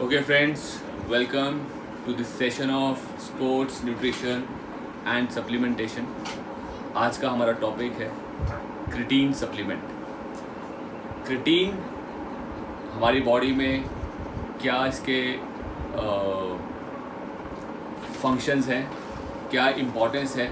Okay friends, welcome to this session of sports, nutrition and supplementation. आज का हमारा topic है क्रिटीन सप्लीमेंट। क्रिटीन हमारी बॉडी में क्या इसके फंक्शंस हैं, क्या इम्पोर्टेंस है,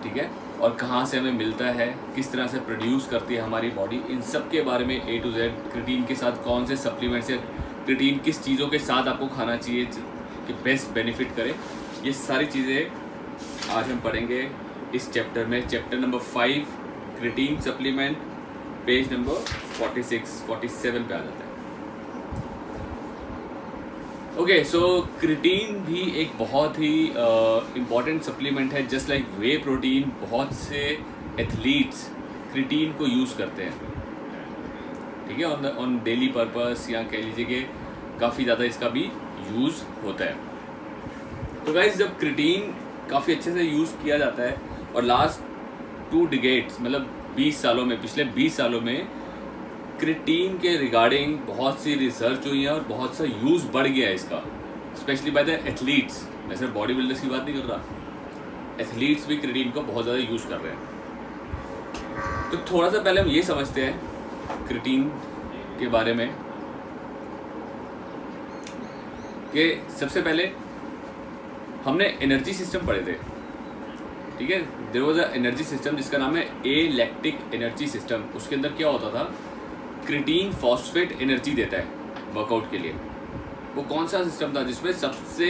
ठीक है, और कहाँ से हमें मिलता है, किस तरह से प्रोड्यूस करती है हमारी बॉडी, इन सब के बारे में A to Z। क्रिटीन के साथ कौन से सप्लीमेंट्स या क्रिटीन किस चीज़ों के साथ आपको खाना चाहिए कि बेस्ट बेनिफिट करे, ये सारी चीज़ें आज हम पढ़ेंगे इस चैप्टर में। Chapter number 5 creatine supplement, page number 47 पे आ जाता है। ओके, सो क्रिटीन भी एक बहुत ही इम्पॉर्टेंट सप्लीमेंट है। जस्ट लाइक वे प्रोटीन, बहुत से एथलीट्स क्रिटीन को यूज़ करते हैं, ठीक है, ऑन डेली पर्पस, या कह लीजिए कि काफ़ी ज़्यादा इसका भी यूज़ होता है। तो गाइस, जब क्रिटीन काफ़ी अच्छे से यूज़ किया जाता है और लास्ट 2 डिकेड्स मतलब 20 सालों में, पिछले 20 सालों में क्रिटीन के रिगार्डिंग बहुत सी रिसर्च हुई है और बहुत सा यूज़ बढ़ गया है इसका, स्पेशली बाय द एथलीट्स। मैं सिर्फ बॉडी बिल्डर्स की बात नहीं कर रहा, एथलीट्स भी क्रिटीन को बहुत ज़्यादा यूज़ कर रहे हैं। तो थोड़ा सा पहले हम ये समझते हैं क्रिटीन के बारे में कि सबसे पहले हमने एनर्जी सिस्टम पढ़े थे, ठीक है। There was a energy system जिसका नाम है ए लैक्टिक एनर्जी सिस्टम। उसके अंदर क्या होता था, क्रिटीन फॉस्फेट एनर्जी देता है वर्कआउट के लिए। वो कौन सा सिस्टम था जिसमें सबसे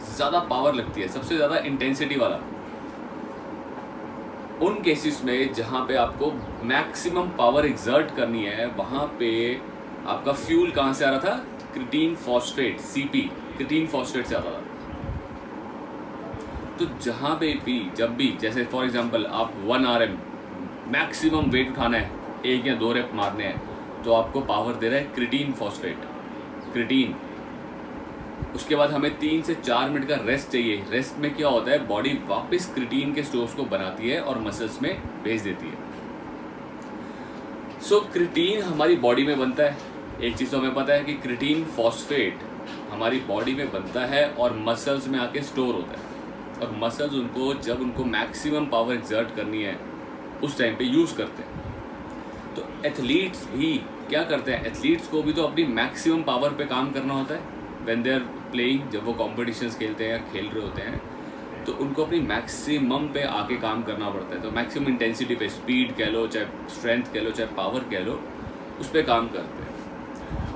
ज़्यादा पावर लगती है, सबसे ज़्यादा इंटेंसिटी वाला? उन केसेस में जहाँ पे आपको मैक्सिमम पावर एग्जर्ट करनी है, वहाँ पे आपका फ्यूल कहाँ से आ रहा था? Creatine phosphate, CP, creatine phosphate से आता था। तो जहाँ पे भी, जब भी, जैसे फॉर एग्जांपल आप 1 RM मैक्सिमम वेट उठाना है, 1 या 2 रेप मारने हैं, तो आपको पावर दे रहा है क्रिटीन फॉस्फेट, क्रिटीन। उसके बाद हमें 3 से 4 मिनट का रेस्ट चाहिए। रेस्ट में क्या होता है, बॉडी वापस क्रिटीन के स्टोर्स को बनाती है और मसल्स में भेज देती है। सो क्रिटीन हमारी बॉडी में बनता है। एक चीज़ तो हमें पता है कि क्रिटीन फॉस्फेट हमारी बॉडी में बनता है और मसल्स में आके स्टोर होता है, और मसल्स उनको, जब उनको मैक्सिमम पावर एक्सर्ट करनी है, उस टाइम पे यूज़ करते हैं। तो एथलीट्स भी क्या करते हैं, एथलीट्स को भी तो अपनी मैक्सिमम पावर पे काम करना होता है व्हेन दे आर प्लेइंग। जब वो कॉम्पिटिशन्स खेलते हैं या खेल रहे होते हैं, तो उनको अपनी मैक्सिमम पे आके काम करना पड़ता है। तो मैक्सिमम इंटेंसिटी पे, स्पीड कह लो, चाहे स्ट्रेंथ कह लो, चाहे पावर कह लो, उस पर काम करते हैं।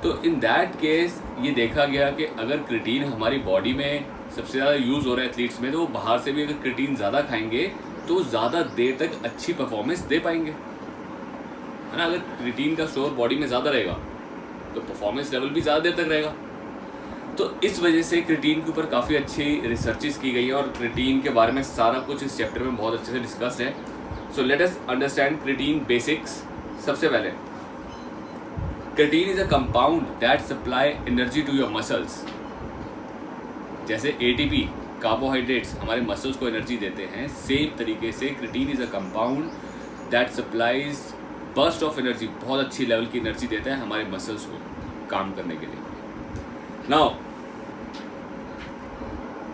तो इन दैट केस ये देखा गया कि अगर क्रिटीन हमारी बॉडी में सबसे ज़्यादा यूज़ हो रहा है एथलीट्स में, तो वो बाहर से भी अगर क्रिटीन ज़्यादा खाएंगे तो ज़्यादा देर तक अच्छी परफॉर्मेंस दे पाएंगे, है ना। अगर क्रिटीन का स्टोर बॉडी में ज़्यादा रहेगा तो परफॉर्मेंस लेवल भी ज़्यादा देर तक रहेगा। तो इस वजह से क्रिटीन के ऊपर काफ़ी अच्छी रिसर्चेस की गई है और क्रिटीन के बारे में सारा कुछ इस चैप्टर में बहुत अच्छे से डिस्कस्ड है। So let us understand creatine basics. सबसे पहले, creatine is a compound that supply energy to your muscles. जैसे ATP, कार्बोहाइड्रेट्स हमारे मसल्स को एनर्जी देते हैं, सेम तरीके से creatine is a compound that supplies burst of energy, बहुत अच्छी लेवल की एनर्जी देता है हमारे मसल्स को काम करने के लिए। Now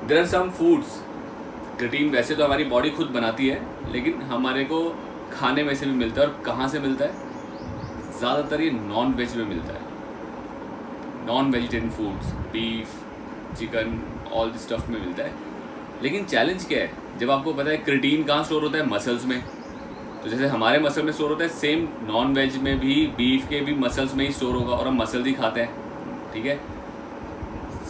there are some foods, creatine वैसे तो हमारी बॉडी खुद बनाती है, लेकिन हमारे को खाने में से भी मिलता है। और कहाँ से मिलता है? ज़्यादातर ये नॉन वेज में मिलता है, non vegetarian foods, beef, chicken, all this stuff में मिलता है। लेकिन चैलेंज क्या है, जब आपको पता है क्रिटीन कहाँ स्टोर होता है? मसल्स में। तो जैसे हमारे मसल में स्टोर होता है, सेम नॉन वेज में भी, बीफ के भी मसल्स में ही स्टोर होगा, और हम मसल्स ही खाते हैं, ठीक है।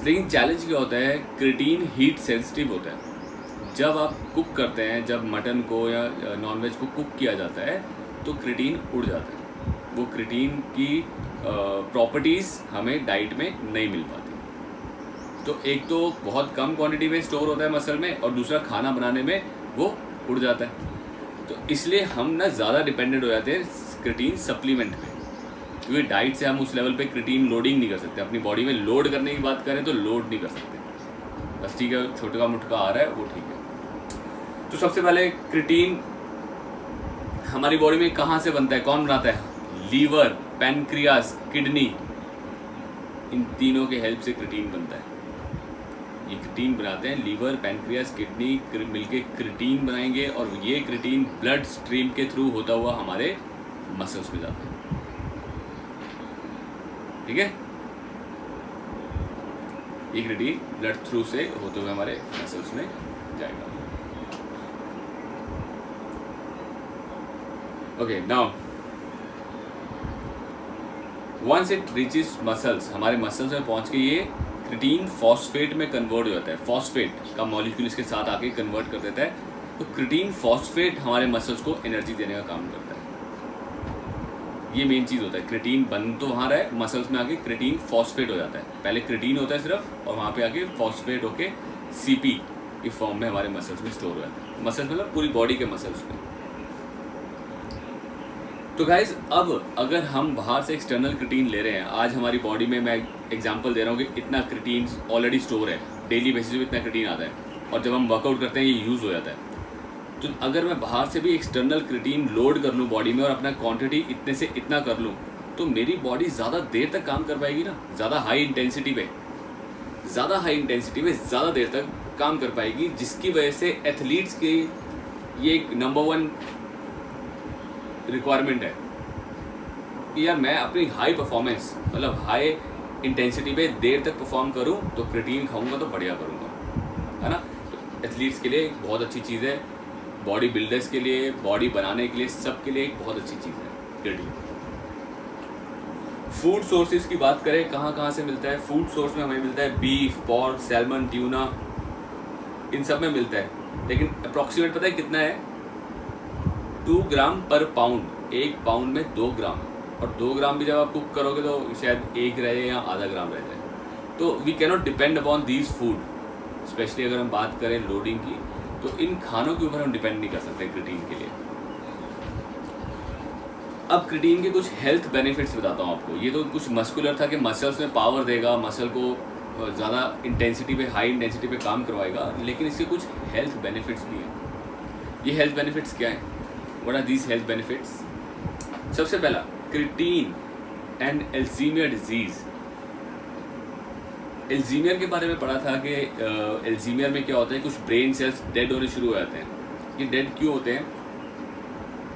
लेकिन चैलेंज क्या होता है, क्रिटीन हीट सेंसिटिव होता है। जब आप कुक करते हैं, जब मटन को या नॉन वेज को कुक किया जाता है, तो क्रिटीन उड़ जाता है। वो क्रिटीन की प्रॉपर्टीज़ हमें डाइट में नहीं मिल पाती। तो एक तो बहुत कम क्वांटिटी में स्टोर होता है मसल में, और दूसरा खाना बनाने में वो उड़ जाता है। तो इसलिए हम ना ज़्यादा डिपेंडेंट हो जाते हैं क्रिटीन सप्लीमेंट पे, क्योंकि डाइट से हम उस लेवल पे क्रिटीन लोडिंग नहीं कर सकते। अपनी बॉडी में लोड करने की बात करें तो लोड नहीं कर सकते, बस ठीक है, छोटा मोटा आ रहा है वो ठीक है। तो सबसे पहले क्रिटीन हमारी बॉडी में कहाँ से बनता है, कौन बनाता है? लीवर, पैनक्रियास, किडनी, इन तीनों के हेल्प से क्रिटीन बनता है। ये क्रिटीन बनाते हैं लीवर, पैनक्रियास, किडनी मिलके क्रिटीन बनाएंगे और ये क्रिटीन ब्लड स्ट्रीम के थ्रू होता हुआ हमारे मसल्स में जाता है। ठीक है, ये क्रिटीन ब्लड थ्रू से होते हुए हमारे मसल्स में जाएगा। Okay, now once it reaches muscles, हमारे मसल्स में पहुंच के ये क्रिटीन फॉस्फेट में कन्वर्ट हो जाता है। फॉस्फेट का मॉलिक्यूल इसके साथ आके कन्वर्ट कर देता है। तो क्रिटीन फॉस्फेट हमारे मसल्स को एनर्जी देने का काम करता है। ये मेन चीज़ होता है। क्रिटीन बन तो वहाँ रहा है, मसल्स में आके क्रिटीन फॉस्फेट हो जाता है। पहले क्रिटीन होता है सिर्फ, और वहाँ पे आके फॉस्फेट होके सीपी की फॉर्म में हमारे मसल्स में स्टोर हो जाता है। मसल्स मतलब पूरी बॉडी के मसल्स में। तो गाइज, अब अगर हम बाहर से एक्सटर्नल क्रिटीन ले रहे हैं, आज हमारी बॉडी में मैं एग्जांपल दे रहा हूँ कि इतना क्रिटीन ऑलरेडी स्टोर है, डेली बेसिस पे इतना क्रिटीन आता है, और जब हम वर्कआउट करते हैं ये यूज़ हो जाता है। तो अगर मैं बाहर से भी एक्सटर्नल क्रिटीन लोड कर लूँ बॉडी में और अपना क्वांटिटी इतने से इतना कर लूँ, तो मेरी बॉडी ज़्यादा देर तक काम कर पाएगी ना, ज़्यादा हाई इंटेंसिटी पे ज़्यादा देर तक काम कर पाएगी, जिसकी वजह से एथलीट्स की ये एक नंबर 1 रिक्वायरमेंट है कि यार मैं अपनी हाई परफॉर्मेंस मतलब हाई इंटेंसिटी पे देर तक परफॉर्म करूं, तो क्रिटीन खाऊंगा तो बढ़िया करूंगा, है ना। तो एथलीट्स के लिए एक बहुत अच्छी चीज़ है, बॉडी बिल्डर्स के लिए, बॉडी बनाने के लिए, सब के लिए एक बहुत अच्छी चीज़ है क्रिटीन। फूड सोर्सेज की बात करें, कहाँ से मिलता है? फूड सोर्स में हमें मिलता है बीफ, पोर्क, सैल्मन, ट्यूना, इन सब में मिलता है। लेकिन अप्रॉक्सीमेट पता है कितना है? 2 ग्राम पर पाउंड। 1 पाउंड में 2 ग्राम, और 2 ग्राम भी जब आप कुक करोगे तो शायद 1 रह जाए या आधा ग्राम रह जाए। तो we can not depend upon these food, specially अगर हम बात करें लोडिंग की, तो इन खानों के ऊपर हम डिपेंड नहीं कर सकते क्रिटीन के लिए। अब क्रिटीन के कुछ हेल्थ बेनिफिट्स बताता हूँ आपको। ये तो कुछ मस्कुलर था कि मसल्स में पावर देगा, मसल को ज़्यादा इंटेंसिटी पे, हाई इंटेंसिटी पे काम करवाएगा, लेकिन इसके कुछ हेल्थ बेनिफिट्स भी हैं। ये हेल्थ बेनिफिट्स क्या हैं? What are these health benefits? सबसे पहला, creatine and Alzheimer disease. Alzheimer के बारे में पढ़ा था कि अल्ज़ीमर में क्या होता है, कुछ ब्रेन सेल्स डेड होने शुरू हो जाते हैं। ये डेड क्यों होते हैं?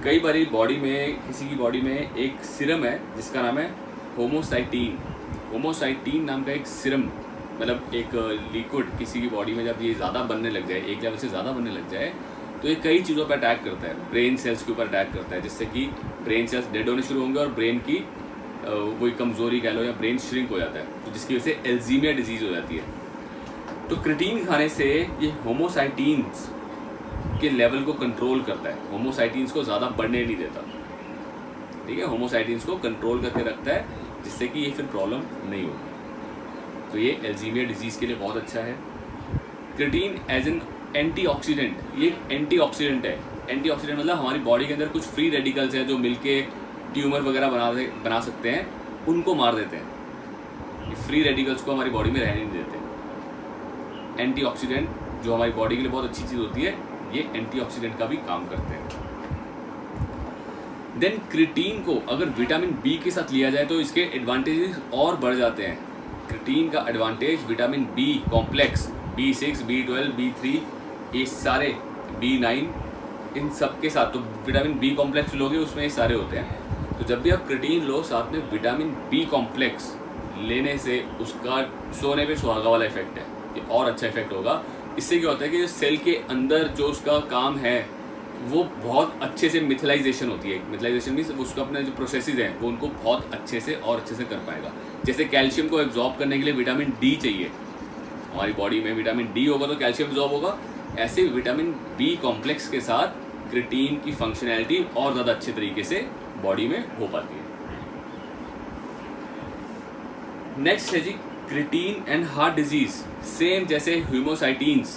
कई बारी बॉडी में, किसी की बॉडी में एक सीरम है जिसका नाम है होमोसाइटीन। होमोसाइटीन नाम का एक सीरम, मतलब एक लिक्विड किसी की बॉडी में जब ये ज़्यादा बनने लग जाए, एक लेवल से ज़्यादा बनने लग जाए, तो ये कई चीज़ों पर अटैक करता है। ब्रेन सेल्स के ऊपर अटैक करता है, जिससे कि ब्रेन सेल्स डेड होने शुरू होंगे और ब्रेन की वही कमज़ोरी कह लो या ब्रेन श्रिंक हो जाता है, तो जिसकी वजह से अल्ज़ीमर डिजीज़ हो जाती है। तो क्रिटीन खाने से ये होमोसाइटीन्स के लेवल को कंट्रोल करता है, होमोसाइटीन्स को ज़्यादा बढ़ने नहीं देता। ठीक है, होमोसाइटीन्स को कंट्रोल करके रखता है, जिससे कि ये फिर प्रॉब्लम नहीं होगी। तो ये अल्ज़ीमर डिजीज़ के लिए बहुत अच्छा है। क्रिटीन एज एन एंटीऑक्सीडेंट, ये एंटीऑक्सीडेंट है। एंटीऑक्सीडेंट मतलब हमारी बॉडी के अंदर कुछ फ्री रेडिकल्स हैं जो मिलके ट्यूमर वगैरह बना सकते हैं, उनको मार देते हैं। ये फ्री रेडिकल्स को हमारी बॉडी में रहने नहीं देते। एंटीऑक्सीडेंट जो हमारी बॉडी के लिए बहुत अच्छी चीज़ होती है, ये एंटीऑक्सीडेंट का भी काम करते हैं। देन क्रिटीन को अगर विटामिन बी के साथ लिया जाए तो इसके एडवांटेजेस और बढ़ जाते हैं। क्रिटीन का advantage vitamin B complex, B6, B12, B3, ये सारे B9, इन सब के साथ, तो विटामिन बी कॉम्प्लेक्स लोगे उसमें ये सारे होते हैं। तो जब भी आप क्रिटीन लो, साथ में विटामिन बी कॉम्प्लेक्स लेने से उसका सोने पे सुहागा वाला इफेक्ट है, ये और अच्छा इफेक्ट होगा। इससे क्या होता है कि सेल के अंदर जो उसका काम है वो बहुत अच्छे से मिथलाइजेशन होती है। मिथलाइजेशन मीन्स उसका अपने जो प्रोसेसेस हैं वो उनको बहुत अच्छे से और अच्छे से कर पाएगा। जैसे कैल्शियम को एब्जॉर्ब करने के लिए विटामिन डी चाहिए, हमारी बॉडी में विटामिन डी होगा तो कैल्शियम एब्जॉर्ब होगा। ऐसे विटामिन बी कॉम्प्लेक्स के साथ क्रिटीन की फंक्शनैलिटी और ज़्यादा अच्छे तरीके से बॉडी में हो पाती है। नेक्स्ट है जी creatine and heart disease. Same जैसे ह्यूमोसाइटीन्स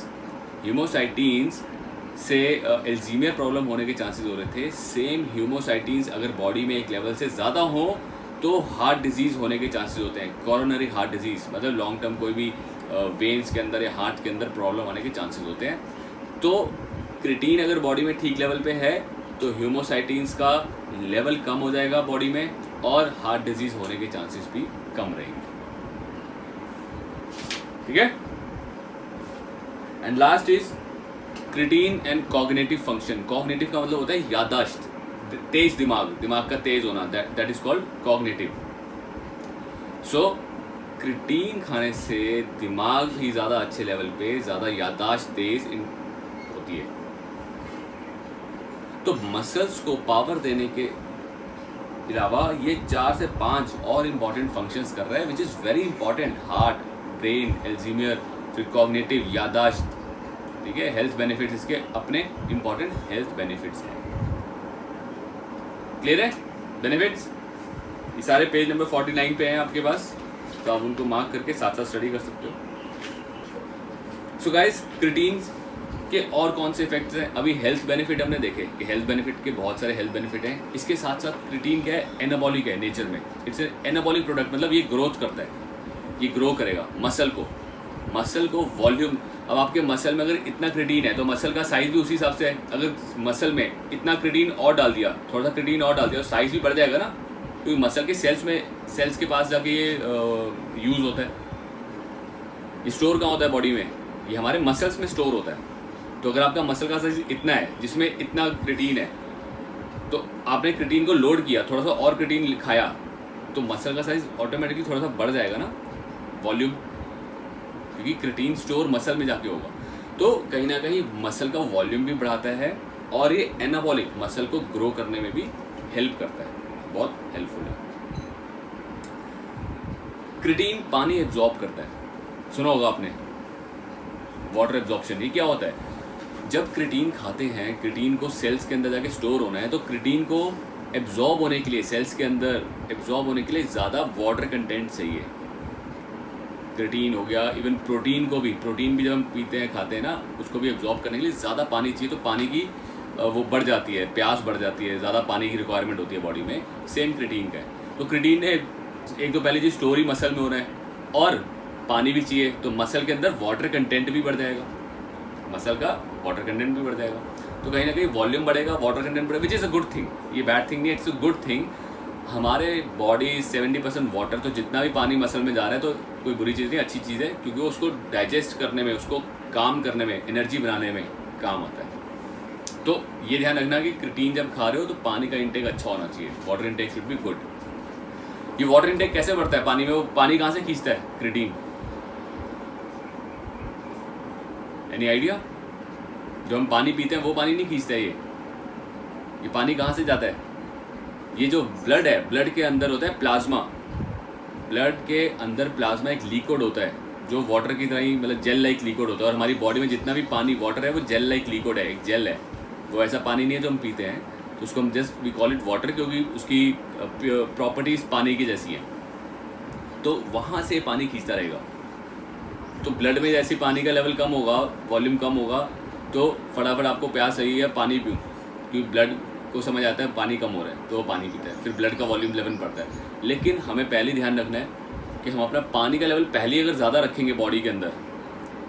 से अल्ज़ीमर प्रॉब्लम होने के चांसेस हो रहे थे, सेम ह्यूमोसाइटीन्स अगर बॉडी में एक लेवल से ज़्यादा हो तो हार्ट डिजीज़ होने के चांसेस होते हैं। कोरोनरी हार्ट डिजीज़ मतलब लॉन्ग टर्म कोई भी वेन्स के अंदर या हार्ट के अंदर प्रॉब्लम होने के चांसेस होते हैं। तो क्रिटीन अगर बॉडी में ठीक लेवल पे है तो ह्यूमोसाइटीन्स का लेवल कम हो जाएगा बॉडी में और हार्ट डिजीज़ होने के चांसेस भी कम रहेंगे। ठीक है। And last is creatine and cognitive function. Cognitive का मतलब होता है याददाश्त, तेज दिमाग का तेज होना, that is called cognitive. So creatine खाने से दिमाग ही ज़्यादा अच्छे लेवल पे, ज़्यादा याददाश्त तेज होती है। तो मसल्स को पावर देने के अलावा ये 4 से 5 और इम्पॉर्टेंट फंक्शंस कर रहा है, which is very important. Heart, brain, Alzheimer, फिर कॉग्निटिव, याददाश्त, ठीक है। हेल्थ बेनिफिट्स इसके अपने इंपॉर्टेंट हेल्थ बेनिफिट्स हैं। क्लियर है बेनिफिट्स? ये सारे पेज नंबर 49 पे हैं आपके पास, तो आप उनको मार्क करके साथ साथ स्टडी कर सकते हो। सो गाइस, क्रिटीन के और कौन से इफेक्ट्स हैं? अभी हेल्थ बेनिफिट हमने देखे कि हेल्थ बेनिफिट के बहुत सारे हेल्थ बेनिफिट हैं। इसके साथ साथ क्रिटीन क्या है? एनाबॉलिक है नेचर में, इट्स एनाबॉलिक प्रोडक्ट, मतलब ये ग्रोथ करता है, ये ग्रो करेगा मसल को वॉल्यूम। अब आपके मसल में अगर इतना क्रिटीन है तो मसल का साइज भी उसी हिसाब से है। अगर मसल में इतना क्रिटीन और डाल दिया, थोड़ा सा क्रिटीन और डाल दिया, तो साइज भी बढ़ जाएगा ना, क्योंकि मसल के सेल्स के पास जाके ये यूज़ होता है। ये स्टोर कहाँ होता है बॉडी में? ये हमारे मसल्स में स्टोर होता है। तो अगर आपका मसल का साइज इतना है जिसमें इतना क्रिटीन है, तो आपने क्रिटीन को लोड किया, थोड़ा सा और क्रिटीन खाया, तो मसल का साइज ऑटोमेटिकली थोड़ा सा बढ़ जाएगा ना, वॉल्यूम, क्योंकि क्रिटीन स्टोर मसल में जाके होगा। तो कहीं ना कहीं मसल का वॉल्यूम भी बढ़ाता है और ये एनाबॉलिक, मसल को ग्रो करने में भी हेल्प करता है, बहुत हेल्पफुल है। क्रिटीन पानी एब्जॉर्ब करता है, सुना होगा आपने, वाटर एब्जॉर्प्शन। ये क्या होता है? जब क्रिटीन खाते हैं, क्रिटीन को सेल्स के अंदर जाके स्टोर होना है, तो क्रिटीन को एब्जॉर्ब होने के लिए, सेल्स के अंदर एब्जॉर्ब होने के लिए ज़्यादा वाटर कंटेंट चाहिए। क्रिटीन हो गया, इवन प्रोटीन भी जब हम पीते हैं, खाते हैं ना, उसको भी एब्जॉर्ब करने के लिए ज़्यादा पानी चाहिए। तो पानी की वो बढ़ जाती है, प्यास बढ़ जाती है, ज़्यादा पानी की रिक्वायरमेंट होती है बॉडी में। सेम क्रिटीन का है। तो क्रिटीन ने एक तो पहले जी स्टोर ही मसल में हो रहा है, और पानी भी चाहिए, तो मसल के अंदर वाटर कंटेंट भी बढ़ जाएगा, मसल का वाटर कंटेंट भी बढ़ जाएगा। तो कहीं ना कहीं वॉल्यूम बढ़ेगा, वाटर कंटेंट बढ़ेगा, which is a good thing. ये बैड थिंग नहीं, इट्स अ गुड थिंग। हमारे बॉडी 70% वाटर, तो जितना भी पानी मसल में जा रहा है तो कोई बुरी चीज़ नहीं, अच्छी चीज़ है, क्योंकि वो उसको डाइजेस्ट करने में, उसको काम करने में, एनर्जी बनाने में काम आता है। तो ये ध्यान रखना कि क्रिटीन जब खा रहे हो तो पानी का इंटेक अच्छा होना चाहिए, water intake should be good. ये वाटर इंटेक कैसे बढ़ता है पानी में? वो पानी कहाँ से खींचता है क्रिटीन? Any idea? जो हम पानी पीते हैं वो पानी नहीं खींचता है, ये पानी कहाँ से जाता है? ये जो ब्लड है, ब्लड के अंदर होता है प्लाज्मा, ब्लड के अंदर प्लाज्मा एक लिक्विड होता है जो वाटर की तरह ही, मतलब जेल लाइक लिक्विड होता है। और हमारी बॉडी में जितना भी पानी, वाटर है, वो जेल लाइक लिक्विड है, एक जेल है, वो ऐसा पानी नहीं है जो हम पीते हैं। तो उसको हम just we call it water, क्योंकि उसकी प्रॉपर्टीज पानी की जैसी हैं। तो वहाँ से पानी खींचता रहेगा। तो ब्लड में जैसे पानी का लेवल कम होगा, वॉल्यूम कम होगा, तो फटाफट आपको प्यास लगी है, पानी पीऊँ, क्योंकि ब्लड को समझ आता है पानी कम हो रहा है, तो वो पानी पीता है, फिर ब्लड का वॉल्यूम लेवल बढ़ता है। लेकिन हमें पहले ध्यान रखना है कि हम अपना पानी का लेवल पहले अगर ज़्यादा रखेंगे बॉडी के अंदर,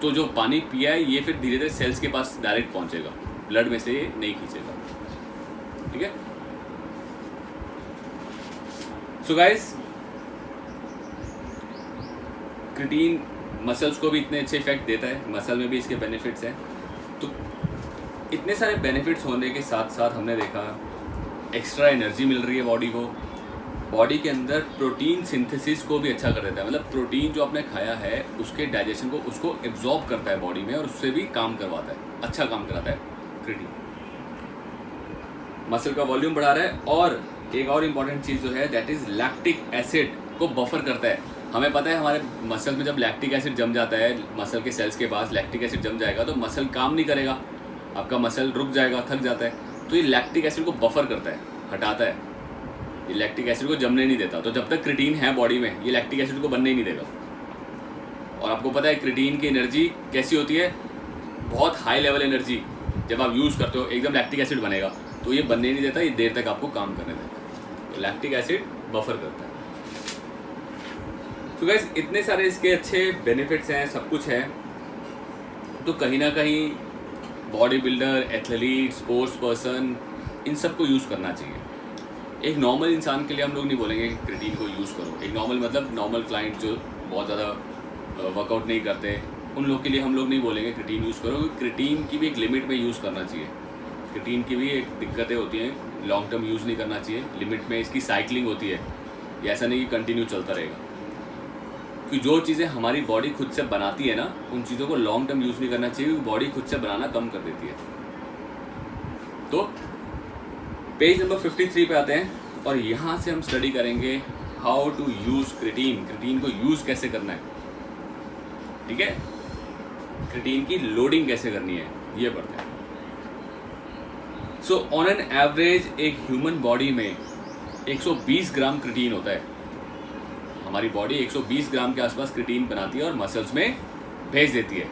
तो जो पानी पिया है ये फिर धीरे धीरे सेल्स के पास डायरेक्ट पहुंचेगा, ब्लड में से ये नहीं खींचेगा। ठीक है। सो गाइस, क्रिटीन मसल्स को भी इतने अच्छे इफेक्ट देता है, मसल में भी इसके बेनिफिट्स हैं। तो इतने सारे बेनिफिट्स होने के साथ साथ हमने देखा एक्स्ट्रा एनर्जी मिल रही है बॉडी को, बॉडी के अंदर प्रोटीन सिंथेसिस को भी अच्छा कर देता है। मतलब प्रोटीन जो आपने खाया है उसके डाइजेशन को, उसको एब्जॉर्ब करता है बॉडी में और उससे भी काम करवाता है, अच्छा काम कराता है क्रिटीन। मसल का वॉल्यूम बढ़ा रहा है। और एक और इम्पॉर्टेंट चीज़ जो है दैट इज़ लैक्टिक एसिड को बफर करता है। हमें पता है हमारे मसल में जब लैक्टिक एसिड जम जाता है, मसल के सेल्स के पास लैक्टिक एसिड जम जाएगा तो मसल काम नहीं करेगा, आपका मसल रुक जाएगा, थक जाता है। तो ये लैक्टिक एसिड को बफर करता है, हटाता है, ये लैक्टिक एसिड को जमने नहीं देता। तो जब तक क्रिटीन है बॉडी में, ये लैक्टिक एसिड को बनने ही नहीं देगा। और आपको पता है क्रिटीन की एनर्जी कैसी होती है, बहुत हाई लेवल एनर्जी जब आप यूज़ करते हो एकदम लैक्टिक एसिड बनेगा, तो ये बनने नहीं देता, ये देर तक आपको काम करने देता है। तो लैक्टिक एसिड बफर करता है। तो गाइस, इतने सारे इसके अच्छे बेनिफिट्स हैं, सब कुछ है। तो कहीं ना कहीं body builder, athlete, sports person, इन सब को यूज़ करना चाहिए। एक नॉर्मल इंसान के लिए हम लोग नहीं बोलेंगे कि क्रिटीन को यूज़ करो। एक नॉर्मल मतलब नॉर्मल क्लाइंट जो बहुत ज़्यादा वर्कआउट नहीं करते, उन लोग के लिए हम लोग नहीं बोलेंगे क्रिटीन यूज़ करो, क्योंकि क्रिटीन की भी एक लिमिट में यूज़ करना चाहिए। क्रिटीन की भी एक दिक्कतें होती हैं, लॉन्ग टर्म यूज़ नहीं करना चाहिए, लिमिट में इसकी साइकिलिंग होती है, ये ऐसा नहीं कि कंटिन्यू चलता रहेगा। कि जो चीज़ें हमारी बॉडी खुद से बनाती है ना, उन चीज़ों को लॉन्ग टर्म यूज़ नहीं करना चाहिए, क्योंकि बॉडी खुद से बनाना कम कर देती है। तो पेज नंबर 53 पे आते हैं और यहाँ से हम स्टडी करेंगे how to use creatine, creatine को यूज़ कैसे करना है, ठीक है, क्रिटीन की लोडिंग कैसे करनी है, ये पढ़ते हैं। सो ऑन एन एवरेज एक ह्यूमन बॉडी में 120 ग्राम क्रिटीन होता है। हमारी बॉडी 120 ग्राम के आसपास क्रिटीन बनाती है और मसल्स में भेज देती है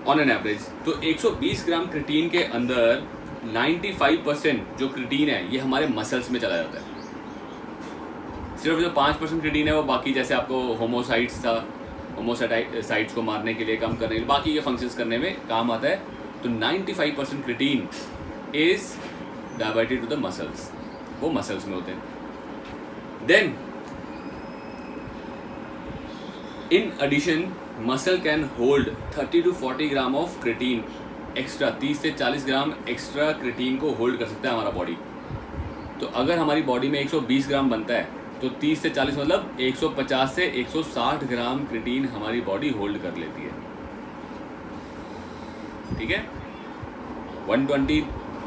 ऑन एन एवरेज। तो 120 ग्राम क्रिटीन के अंदर 95% जो क्रिटीन है ये हमारे मसल्स में चला जाता है। सिर्फ जो 5% क्रिटीन है वो बाकी, जैसे आपको होमोसाइट्स था, होमोसाइट्स को मारने के लिए, कम करने के लिए, बाकी के फंक्शंस करने में काम आता है। तो 95% creatine is diverted to the muscles, वो मसल्स में होते हैं। Then in addition muscle can hold 30 to 40 gram of creatine extra, 30 से 40 ग्राम एक्स्ट्रा क्रिटीन को होल्ड कर सकता है हमारा बॉडी। तो अगर हमारी बॉडी में 120 ग्राम बनता है तो 30 से 40 मतलब 150 से 160 ग्राम क्रिटीन हमारी बॉडी होल्ड कर लेती है, ठीक है। 120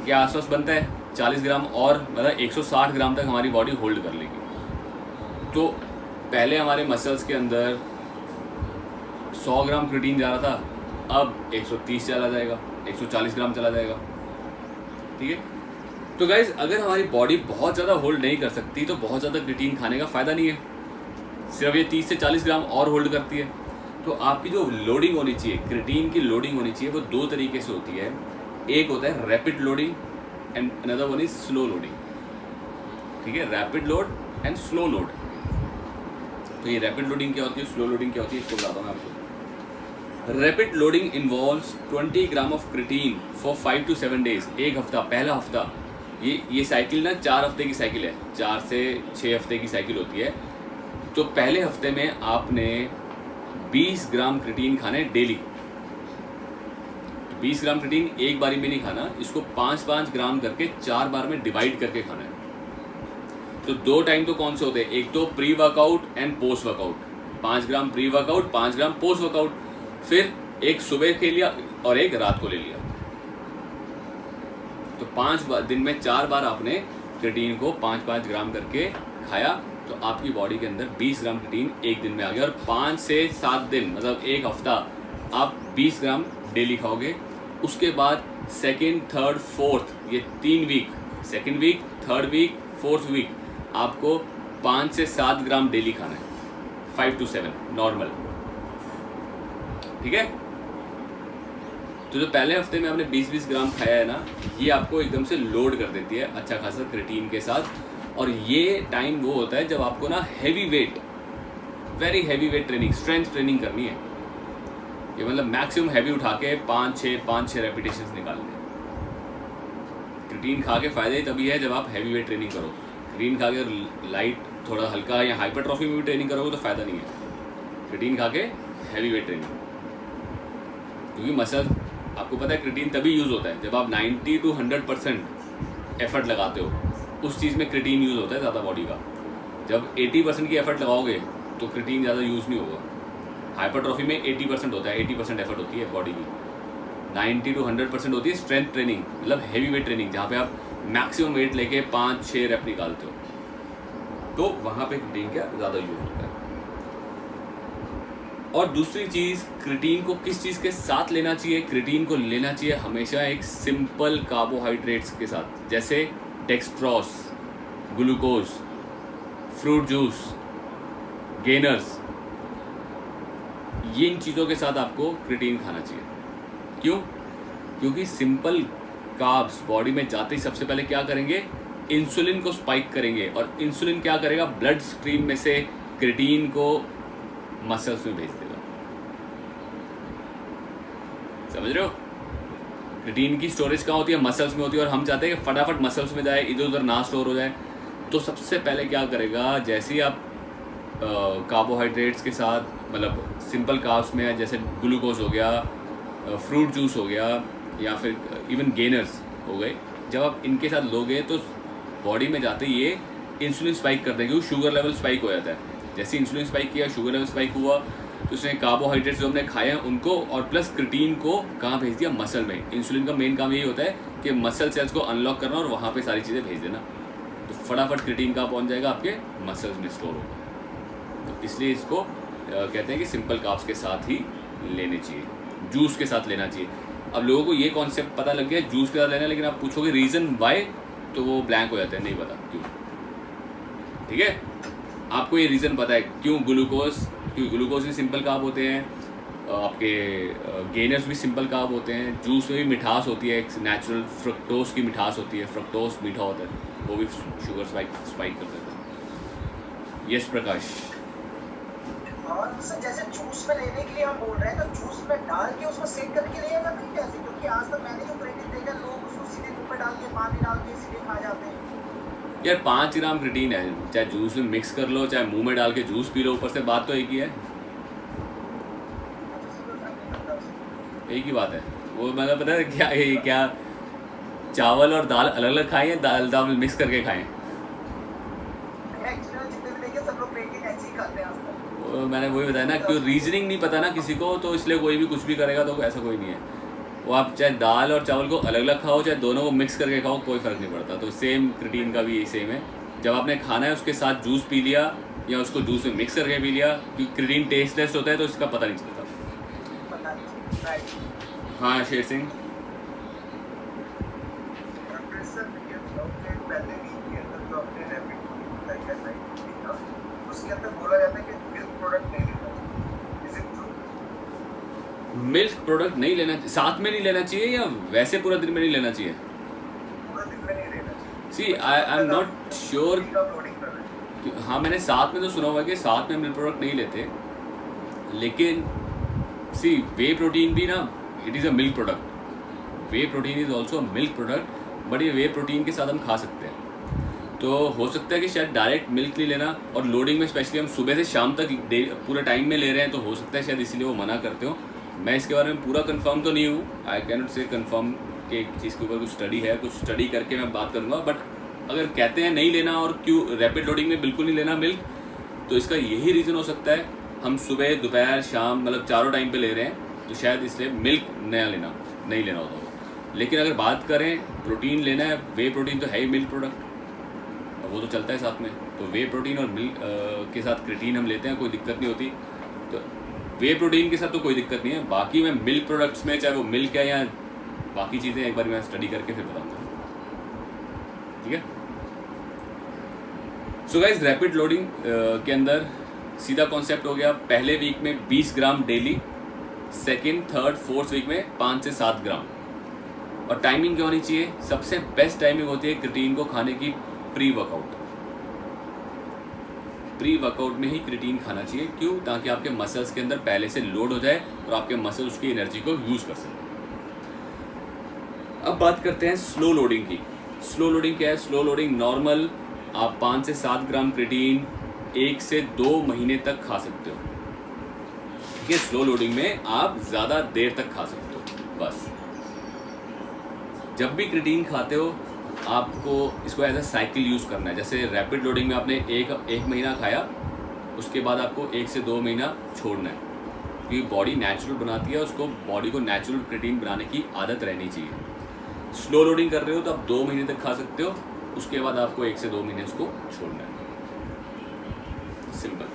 के आसपास बनता है, 40 ग्राम और मतलब 160 ग्राम तक हमारी बॉडी होल्ड कर लेगी। तो पहले हमारे मसल्स के अंदर 100 ग्राम क्रिटीन जा रहा था, अब 130 चला जाएगा, 140 ग्राम चला जाएगा, ठीक है। तो गाइज अगर हमारी बॉडी बहुत ज़्यादा होल्ड नहीं कर सकती तो बहुत ज़्यादा क्रिटीन खाने का फ़ायदा नहीं है, सिर्फ ये 30 से 40 ग्राम और होल्ड करती है। तो आपकी जो लोडिंग होनी चाहिए, क्रिटीन की लोडिंग होनी चाहिए, वो दो तरीके से होती है। एक होता है rapid loading and another one is slow loading, ठीक है, rapid load and slow load. तो ये रैपिड लोडिंग क्या होती है, स्लो लोडिंग क्या होती है, इसको बताता हूँ मैं आपको। Rapid loading involves 20 gram of creatine for 5 to 7 days, एक हफ्ता, पहला हफ्ता। ये साइकिल ना 4 हफ्ते की साइकिल है, 4 से 6 हफ्ते की साइकिल होती है। तो पहले हफ्ते में आपने 20 ग्राम क्रिटीन खाना है डेली। तो 20 ग्राम क्रिटीन एक बारी में नहीं खाना, इसको 5-5 ग्राम करके 4 बार में डिवाइड करके खाना है। तो 2 टाइम तो कौन से होते हैं, एक तो pre workout and post workout, 5 gram pre workout, 5 gram post workout, फिर एक सुबह के लिया और एक रात को ले लिया। तो 5 दिन में 4 बार आपने क्रिटीन को 5-5 ग्राम करके खाया, तो आपकी बॉडी के अंदर 20 ग्राम क्रिटीन एक दिन में आ गया। और 5 से 7 दिन मतलब एक हफ्ता आप 20 ग्राम डेली खाओगे। उसके बाद सेकेंड, थर्ड, फोर्थ, ये 3 week, second week, third week, fourth week आपको 5 से 7 ग्राम डेली खाना है, 5 to 7 नॉर्मल, ठीक है। तो जो पहले हफ्ते में आपने 20-20 ग्राम खाया है ना, ये आपको एकदम से लोड कर देती है अच्छा खासा क्रिटीन के साथ। और ये टाइम वो होता है जब आपको ना heavy weight, very heavy weight training, strength training करनी है। ये मतलब मैक्सिमम हैवी उठा के 5-6 रेपिटेशंस निकालने हैं। क्रिटीन खा के फ़ायदा ही तभी है जब आप हैवी वेट ट्रेनिंग करो। क्रिटीन खा के लाइट, थोड़ा हल्का या हाइपरट्रॉफी में भी ट्रेनिंग करोगे तो फ़ायदा नहीं है। क्रिटीन खा के हैवी वेट ट्रेनिंग, क्योंकि मसल, आपको पता है क्रिटीन तभी यूज़ होता है जब आप 90 to 100% एफर्ट लगाते हो, उस चीज़ में क्रिटीन यूज़ होता है ज़्यादा बॉडी का। जब 80% की एफर्ट लगाओगे तो क्रिटीन ज़्यादा यूज़ नहीं होगा। हाइपरट्रॉफी में 80% होता है, 80% एफर्ट होती है बॉडी की, 90 to 100% होती है स्ट्रेंथ ट्रेनिंग, मतलब हैवी वेट ट्रेनिंग, जहाँ पे आप मैक्सिमम वेट लेके 5-6 रेप निकालते हो, तो वहाँ पे क्रिटीन का ज़्यादा यूज़ होता है। और दूसरी चीज़, क्रिटीन को किस चीज़ के साथ लेना चाहिए, क्रिटीन को लेना चाहिए हमेशा एक सिंपल कार्बोहाइड्रेट्स के साथ, जैसे डेक्सट्रॉस, ग्लूकोज, फ्रूट जूस, गेनर्स, ये इन चीज़ों के साथ आपको क्रिटीन खाना चाहिए। क्यों? क्योंकि सिंपल कार्ब्स बॉडी में जाते ही सबसे पहले क्या करेंगे, इंसुलिन को स्पाइक करेंगे, और इंसुलिन क्या करेगा, ब्लड स्ट्रीम में से क्रिटीन को मसल्स में भेज देगा। समझ रहे हो? क्रिटीन की स्टोरेज कहाँ होती है, मसल्स में होती है, और हम चाहते हैं कि फटाफट मसल्स में जाए, इधर उधर ना स्टोर हो जाए। तो सबसे पहले क्या करेगा, जैसे ही आप कार्बोहाइड्रेट्स के साथ, मतलब सिंपल कार्ब्स में जैसे ग्लूकोज हो गया, फ्रूट जूस हो गया, या फिर इवन गेनर्स हो गए, जब आप इनके साथ लोगे तो बॉडी में जाते ही ये इंसुलिन स्पाइक कर देंगे, क्योंकि शुगर लेवल स्पाइक हो जाता है। जैसे इंसुलिन स्पाइक किया, शुगर लेवल स्पाइक हुआ, तो उसने कार्बोहाइड्रेट्स जो हमने खाए हैं उनको और प्लस क्रिटीन को कहाँ भेज दिया, मसल में। इंसुलिन का मेन काम यही होता है कि मसल सेल्स को अनलॉक करना और वहाँ पे सारी चीज़ें भेज देना, तो फटाफट क्रिटीन कहाँ पहुँच जाएगा, आपके मसल्स में स्टोर होगा। तो इसलिए इसको कहते हैं कि सिंपल कार्ब्स के साथ ही लेने चाहिए, जूस के साथ लेना चाहिए। अब लोगों को ये कॉन्सेप्ट पता लग गया जूस के साथ लेना, लेकिन आप पूछोगे रीज़न वाई, तो वो ब्लैंक हो जाता है, नहीं पता क्यों। ठीक है, आपको ये रीज़न पता है क्यों ग्लूकोज भी सिंपल कार्ब होते हैं, आपके गेनर्स भी सिंपल कार्ब होते हैं, जूस में भी मिठास होती है, एक नेचुरल फ्रक्टोज की मिठास होती है, फ्रक्टोज मीठा होता है, वो भी शुगर स्पाइक कर देता है। यस प्रकाश। और सर जैसे जूस में लेने के लिए हम बोल रहे हैं, तो जूस में डाल के उसको सेक करके लेगा नहीं कैसे? क्योंकि आज तक मैंने जो क्रेडिट देखा, लोग उसको सीधे मुंह पे डाल के पानी डाल के सीधे खा जाते हैं। यार 5 ग्राम क्रिटीन है, चाहे जूस में मिक्स कर लो, चाहे मुंह में डाल के जूस पी लो, ऊपर से बात तो एक ही है, एक ही बात है। वो मतलब पता है क्या चावल और दाल अलग अलग खाएं, दाल मिक्स करके खाएं। मैंने वही बताया ना, क्यों रीजनिंग नहीं पता ना किसी को, तो इसलिए कोई भी कुछ भी करेगा, तो ऐसा कोई नहीं है। वो आप चाहे दाल और चावल को अलग अलग खाओ, चाहे दोनों को मिक्स करके खाओ, कोई फ़र्क नहीं पड़ता। तो सेम क्रिटीन का भी यही सेम है, जब आपने खाना है उसके साथ जूस पी लिया या उसको जूस में मिक्स करके पी लिया, क्योंकि क्रिटीन टेस्टलेस होता है तो इसका पता नहीं चलता। हाँ शेर सिंह, मिल्क प्रोडक्ट नहीं लेना, साथ में नहीं लेना चाहिए या वैसे पूरा दिन में नहीं लेना चाहिए? सी आई एम नॉट श्योर। हाँ मैंने साथ में तो सुना हुआ है कि साथ में मिल्क प्रोडक्ट नहीं लेते, लेकिन सी वे प्रोटीन भी ना, it is a milk product. Way protein is also a milk product, but ये वे प्रोटीन के साथ हम खा सकते हैं। तो हो सकता है कि शायद डायरेक्ट मिल्क नहीं लेना, और लोडिंग में स्पेशली हम सुबह से शाम तक पूरे टाइम में ले रहे हैं, तो हो सकता है शायद इसीलिए वो मना करते हो। मैं इसके बारे में पूरा कंफर्म तो नहीं हूँ, आई कैन नॉट से कंफर्म कि इसके ऊपर कुछ स्टडी है, कुछ स्टडी करके मैं बात करूँगा। बट अगर कहते हैं नहीं लेना और क्यों रैपिड लोडिंग में बिल्कुल नहीं लेना मिल्क, तो इसका यही रीज़न हो सकता है हम सुबह दोपहर शाम मतलब चारों टाइम पे ले रहे हैं, तो शायद इसलिए मिल्क नहीं लेना होता हो। लेकिन अगर बात करें प्रोटीन लेना है, वे प्रोटीन तो है ही मिल्क प्रोडक्ट, वो तो चलता है साथ में। तो वे प्रोटीन और मिल्क के साथ क्रिटीन हम लेते हैं, कोई दिक्कत नहीं होती। तो वे प्रोटीन के साथ तो कोई दिक्कत नहीं है, बाकी मैं मिल्क प्रोडक्ट्स में चाहे वो मिल्क है या बाकी चीज़ें एक बार मैं स्टडी करके फिर बताऊँगा, ठीक है। सो गाइस, रैपिड लोडिंग के अंदर सीधा कॉन्सेप्ट हो गया, पहले वीक में 20 gram daily, second third fourth week में 5 से 7 ग्राम। और टाइमिंग क्या होनी चाहिए? सबसे बेस्ट टाइमिंग होती है क्रिटीन को खाने की प्री वर्कआउट। प्री वर्कआउट में ही क्रिटीन खाना चाहिए, क्यों? ताकि आपके मसल्स के अंदर पहले से लोड हो जाए और आपके मसल उसकी एनर्जी को यूज़ कर सकें। अब बात करते हैं स्लो लोडिंग की। स्लो लोडिंग क्या है? स्लो लोडिंग नॉर्मल आप 5 से 7 ग्राम क्रिटीन 1 से 2 महीने तक खा सकते हो, ठीक है। स्लो लोडिंग में आप ज़्यादा देर तक खा सकते हो। बस जब भी क्रिटीन खाते हो आपको इसको एज अ साइकिल यूज़ करना है। जैसे रैपिड लोडिंग में आपने एक महीना खाया, उसके बाद आपको 1 से 2 महीना छोड़ना है, क्योंकि बॉडी नेचुरल बनाती है, उसको बॉडी को नेचुरल क्रिटीन बनाने की आदत रहनी चाहिए। स्लो लोडिंग कर रहे हो तो आप 2 महीने तक खा सकते हो, उसके बाद आपको 1 से 2 महीने उसको छोड़ना है। सिंपल।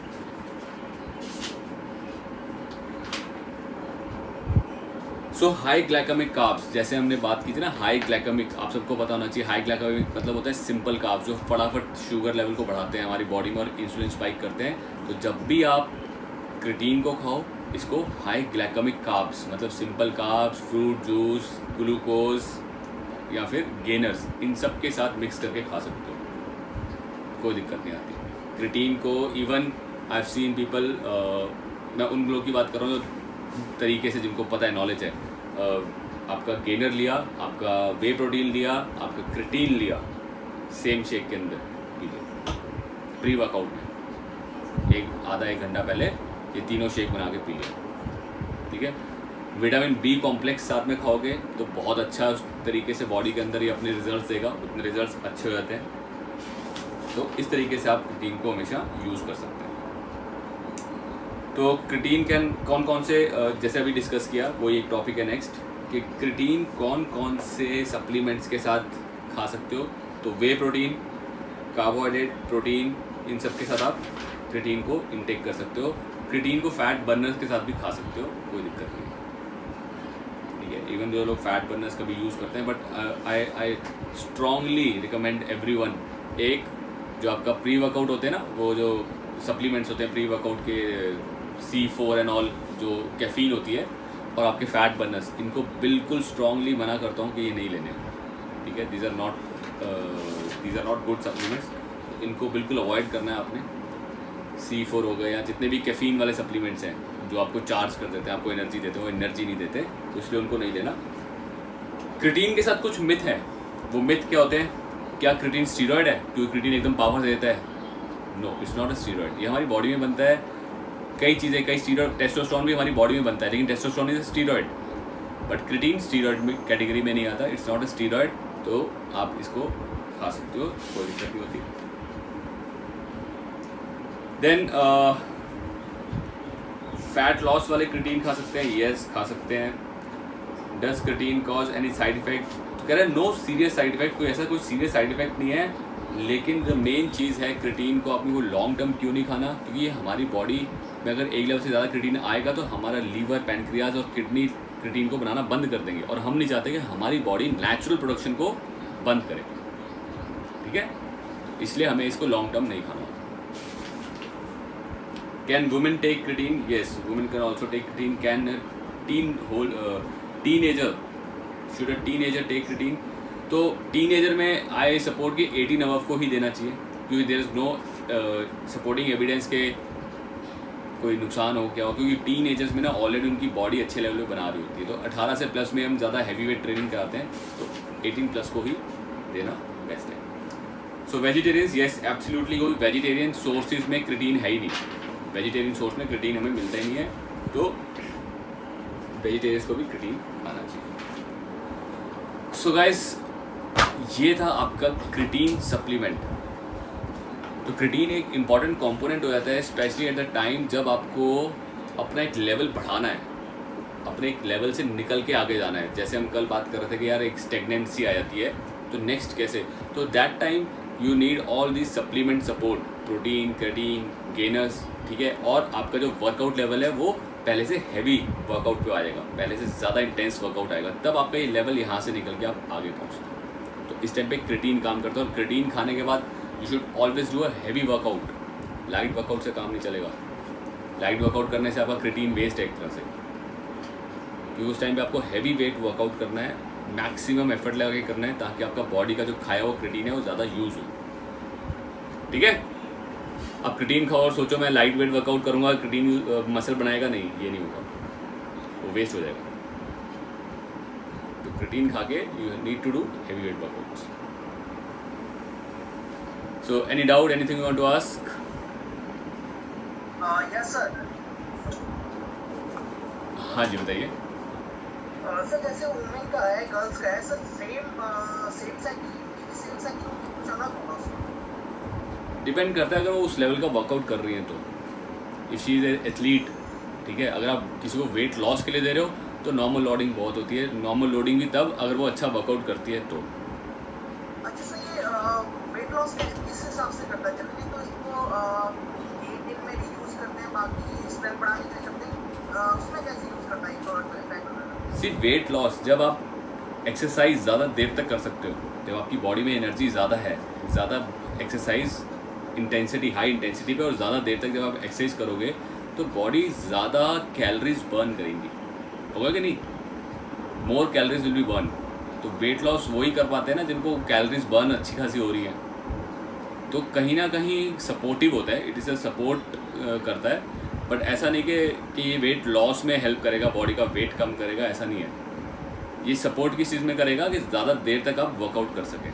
सो हाई ग्लाइकेमिक कार्ब्स, जैसे हमने बात की थी ना, हाई ग्लाइकेमिक, आप सबको पता होना चाहिए हाई ग्लाइकेमिक मतलब होता है सिंपल कार्ब्स, जो फटाफट शुगर लेवल को बढ़ाते हैं हमारी बॉडी में और इंसुलिन स्पाइक करते हैं। तो जब भी आप क्रिटीन को खाओ, इसको हाई ग्लाइकेमिक कार्ब्स मतलब simple carbs, fruit juice, glucose या फिर गेनर्स, इन सब के साथ मिक्स करके खा सकते हो, कोई दिक्कत नहीं आती। क्रिटीन को even I have seen people, मैं उन लोगों की बात कर रहा हूँ जो तरीके से जिनको पता है, नॉलेज है, आपका गेनर लिया, आपका वे प्रोटीन लिया, आपका क्रिटीन लिया, सेम शेक के अंदर पी लो प्री वर्कआउट में, आधा एक घंटा पहले ये तीनों शेक बना के पी लिया, ठीक है। विटामिन बी कॉम्प्लेक्स साथ में खाओगे तो बहुत अच्छा उस तरीके से बॉडी के अंदर ये अपने रिजल्ट्स देगा, उतने रिजल्ट्स अच्छे हो जाते हैं। तो इस तरीके से आप क्रिटीन को हमेशा यूज़ कर सकते हैं। तो क्रिटीन कैन कौन कौन से, जैसे अभी डिस्कस किया वो एक टॉपिक है नेक्स्ट, कि क्रिटीन कौन कौन से सप्लीमेंट्स के साथ खा सकते हो। तो वे प्रोटीन, कार्बोहाइड्रेट, प्रोटीन, इन सब के साथ आप क्रिटीन को इनटेक कर सकते हो। क्रिटीन को फैट बर्नर्स के साथ भी खा सकते हो, कोई दिक्कत नहीं, ठीक है। इवन जो लोग फैट बर्नर्स का भी यूज़ करते हैं, but I strongly recommend everyone, एक जो आपका प्री वर्कआउट होते हैं ना, वो जो सप्लीमेंट्स होते हैं प्री वर्कआउट के, C4 एंड ऑल, जो कैफीन होती है, और आपके फैट बर्नर्स, इनको बिल्कुल स्ट्रांगली मना करता हूँ कि ये नहीं लेने, ठीक है। These are not good supplements, इनको बिल्कुल अवॉइड करना है आपने। C4 हो गए या जितने भी कैफीन वाले सप्लीमेंट्स हैं जो आपको चार्ज कर देते हैं, आपको एनर्जी देते हैं, वो एनर्जी नहीं देते, तो इसलिए उनको नहीं लेना। क्रिटीन के साथ कुछ मिथ है, वो मिथ क्या होते हैं? क्या क्रिटीन स्टीरॉयड है? क्योंकि क्रिटीन एकदम पावर देता है? No, it's not a steroid. ये हमारी बॉडी में बनता है, कई चीज़ें, कई स्टीरॉयड, टेस्टोस्टेरोन भी हमारी बॉडी में बनता है, लेकिन testosterone is steroid, but creatine steroid में कैटेगरी में नहीं आता, इट्स नॉट अ स्टीरॉयड। तो आप इसको खा सकते हो, कोई दिक्कत नहीं होती। देन फैट लॉस वाले क्रिटीन खा सकते हैं, यस खा सकते हैं। Does creatine cause any side effect? कह रहे हैं नो सीरियस साइड इफेक्ट, कोई ऐसा कोई सीरियस साइड इफेक्ट नहीं है, लेकिन जो मेन चीज़ है क्रिटीन को आपने वो लॉन्ग टर्म क्यों नहीं खाना, क्योंकि ये हमारी बॉडी में अगर एक लेवल से ज़्यादा क्रिटीन आएगा तो हमारा लीवर, पैनक्रियाज और किडनी क्रिटीन को बनाना बंद कर देंगे, और हम नहीं चाहते कि हमारी बॉडी नेचुरल प्रोडक्शन को बंद करे, ठीक है। इसलिए हमें इसको लॉन्ग टर्म नहीं खाना। Can women take creatine? Yes, women can also take creatine. Can teenager, should a teenager take creatine? तो टीनेजर में आई सपोर्ट कि 18 अबव को ही देना चाहिए, क्योंकि there is no supporting evidence के कोई नुकसान हो क्या हो, क्योंकि टीन एजर्स में ना ऑलरेडी उनकी बॉडी अच्छे लेवल पे बना रही होती है। तो 18 से प्लस में हम ज़्यादा हैवी वेट ट्रेनिंग कराते हैं, तो 18 प्लस को ही देना बेस्ट है। सो वेजिटेरियंस, येस एब्सोल्युटली, कोई वेजिटेरियन सोर्सेज में क्रिटीन है ही नहीं, वेजिटेरियन सोर्स में क्रिटीन हमें मिलता ही नहीं है, तो वेजिटेरियंस को भी क्रिटीन खाना चाहिए। सो गाइस, ये था आपका क्रिटीन सप्लीमेंट। तो क्रिटीन एक इम्पॉर्टेंट कंपोनेंट हो जाता है, स्पेशली एट द टाइम जब आपको अपना एक लेवल बढ़ाना है, अपने एक लेवल से निकल के आगे जाना है। जैसे हम कल बात कर रहे थे कि यार एक स्टेगनेंसी आ जाती है, तो नेक्स्ट कैसे, तो that time you need all this supplement support, protein, creatine, gainers, ठीक है। और आपका जो वर्कआउट लेवल है वो पहले से हैवी वर्कआउट पे आ जाएगा, पहले से ज़्यादा इंटेंस वर्कआउट आएगा, तब आपका ये लेवल यहाँ से निकल के आप आगे पहुँचते हो। तो इस टाइम पे क्रिटीन काम करता है, और क्रिटीन खाने के बाद you should always do a heavy workout. Light workout से काम नहीं चलेगा, लाइट वर्कआउट करने से आपका क्रिटीन वेस्ट है एक तरह से, क्योंकि उस टाइम पे आपको हैवी वेट वर्कआउट करना है, मैक्सिमम एफर्ट लगा के करना है, ताकि आपका बॉडी का जो खाया हुआ क्रिटीन है वो ज़्यादा यूज़ हो, ठीक है। अब क्रिटीन खाओ और सोचो मैं लाइट वेट वर्कआउट करूँगा, क्रिटीन मसल बनाएगा, नहीं, ये नहीं होगा, वो वेस्ट हो जाएगा। तो क्रिटीन खा के you need to do heavy weight workouts. So any doubt, anything you want to ask? Yes sir. हाँ जी बताइए। सर जैसे वुमेन का है, गर्ल्स का है, सर सेम साइकिल कुछ अलग होगा उसमें? डिपेंड करता है, अगर वो उस लेवल का वर्कआउट कर रही हैं तो, इफ शी इज एथलीट, ठीक है। अगर आप किसी को वेट लॉस के लिए दे रहे हो तो नॉर्मल लोडिंग बहुत होती है, नॉर्मल लोडिंग भी तब अगर वो अच्छा वर्कआउट करती है तो। अच्छा सर, ये वेट लॉस किस हिसाब से करता है? जनरली तो इसको एक दिन में ही यूज़ करते हैं, बाकी स्ट्रेंथ बढ़ाने के लिए करते हैं, उसमें कैसे यूज़ करता है ये प्रोडक्ट? सिर्फ वेट लॉस, जब आप एक्सरसाइज ज़्यादा देर तक कर सकते हो, जब आपकी बॉडी में एनर्जी ज़्यादा है, ज़्यादा एक्सरसाइज इंटेंसिटी, हाई इंटेंसिटी पे और ज़्यादा देर तक जब आप एक्सरसाइज करोगे तो बॉडी ज़्यादा कैलोरीज बर्न करेंगी, होगा कि नहीं? मोर कैलोरीज विल बी बर्न। तो वेट लॉस वही कर पाते हैं ना जिनको कैलोरीज बर्न अच्छी खासी हो रही है, तो कहीं ना कहीं सपोर्टिव होता है, इट इज़ अ सपोर्ट करता है, बट ऐसा नहीं कि ये वेट लॉस में हेल्प करेगा, बॉडी का वेट कम करेगा, ऐसा नहीं है। ये सपोर्ट किस चीज़ में करेगा कि ज़्यादा देर तक आप वर्कआउट कर सकें।